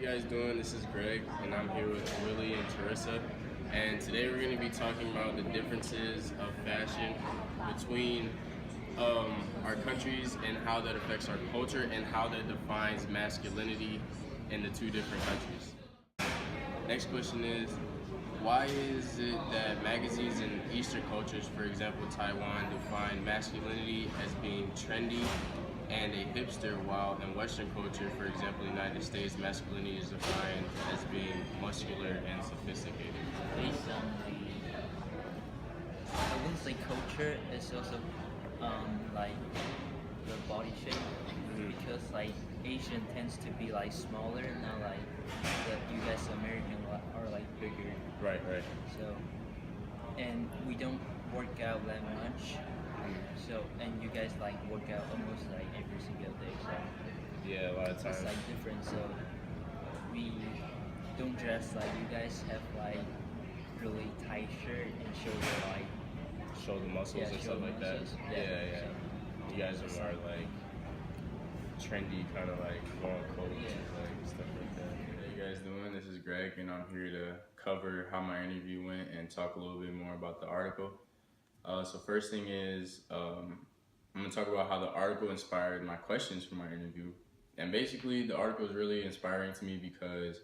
you guys doing? This is Greg, and I'm here with Willie and Teresa. And today we're going to be talking about the differences of fashion between our countries and how that affects our culture and how that defines masculinity in the two different countries. Next question is, why is it that magazines in Eastern cultures, for example Taiwan, define masculinity as being trendy and a hipster, while in Western culture, for example the United States, masculinity is defined as being muscular and sophisticated? Based on I wouldn't say culture, it's also like the body shape, because like Asian tends to be like smaller, not like the US American are like bigger. Right. So, and we don't work out that much. So, and you guys like work out almost like every single day. So Yeah, a lot of it's times. like different. So we don't dress like you guys have like really tight shirt and shoulder like Show the muscles and show stuff like that. muscles. Yeah. So, You guys are more like trendy, kind of like long coats Yeah. and like stuff like that. How you guys doing? This is Greg, and I'm here to cover how my interview went and talk a little bit more about the article. So first thing is, I'm gonna talk about how the article inspired my questions for my interview. And basically, the article is really inspiring to me because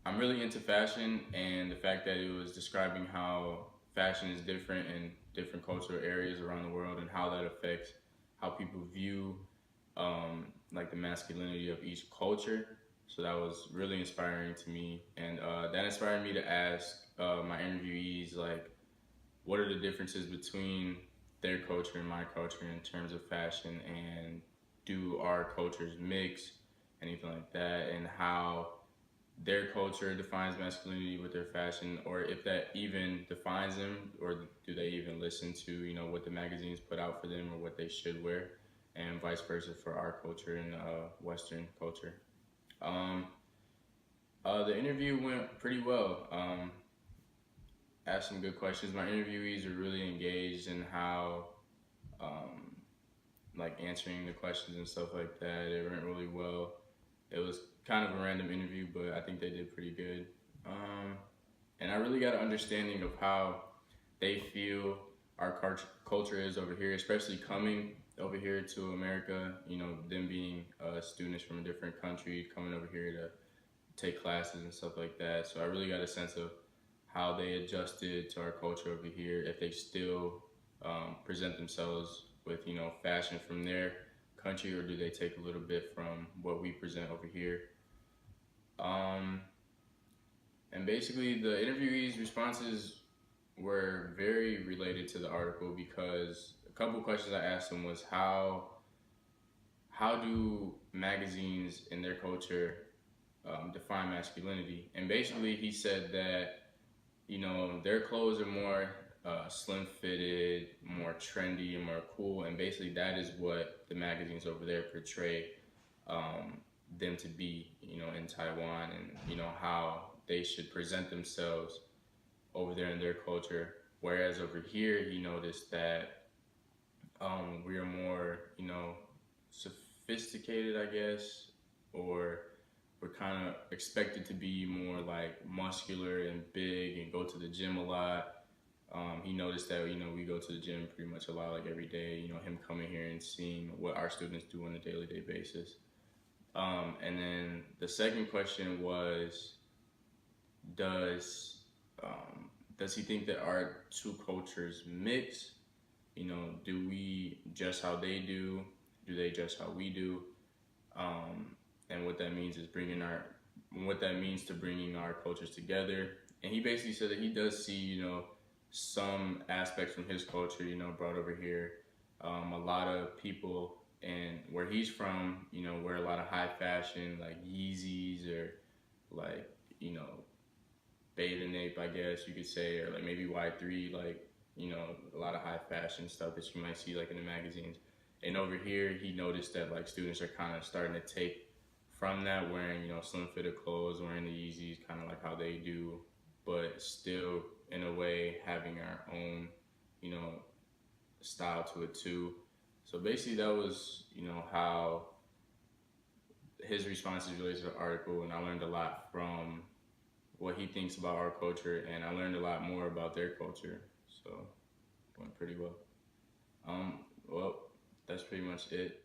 I'm really into fashion, and the fact that it was describing how fashion is different in different cultural areas around the world and how that affects how people view like the masculinity of each culture. So that was really inspiring to me, and that inspired me to ask my interviewees like, what are the differences between their culture and my culture in terms of fashion, and do our cultures mix, anything like that, and how their culture defines masculinity with their fashion, or if that even defines them, or do they even listen to what the magazines put out for them or what they should wear, and vice versa for our culture and Western culture. Um, the interview went pretty well. Asked some good questions. My interviewees are really engaged in how um, like answering the questions and stuff like that. It went really well. It was kind of a random interview, but I think they did pretty good. And I really got an understanding of how they feel our culture is over here, especially coming over here to America. Them being students from a different country, coming over here to take classes and stuff like that. So I really got a sense of how they adjusted to our culture over here, if they still present themselves with fashion from their country, or do they take a little bit from what we present over here. And basically the interviewees' responses were very related to the article, because a couple questions I asked them was how do magazines in their culture define masculinity. And basically he said that their clothes are more slim fitted, more trendy, and more cool, and basically that is what the magazines over there portray them to be, in Taiwan, and how they should present themselves over there in their culture. Whereas over here, he noticed that we are more, sophisticated, I guess, or we're kind of expected to be more like muscular and big and go to the gym a lot. He noticed that we go to the gym pretty much a lot, like every day. Him coming here and seeing what our students do on a daily basis. And then the second question was, does he think that our two cultures mix? Do we dress how they do? Do they dress how we do? And what that means is what that means to bringing our cultures together. And he basically said that he does see, some aspects from his culture, brought over here. A lot of people, and where he's from, wear a lot of high fashion, like Yeezys, or like, Bathing Ape, I guess you could say, or like maybe Y3, like, a lot of high fashion stuff that you might see like in the magazines. And over here, he noticed that like students are kind of starting to take from that, wearing slim fitted clothes, wearing the Yeezys, kind of like how they do, but still in a way having our own style to it too. So basically that was how his responses related to the article, and I learned a lot from what he thinks about our culture, and I learned a lot more about their culture. So, went pretty well. Well, that's pretty much it.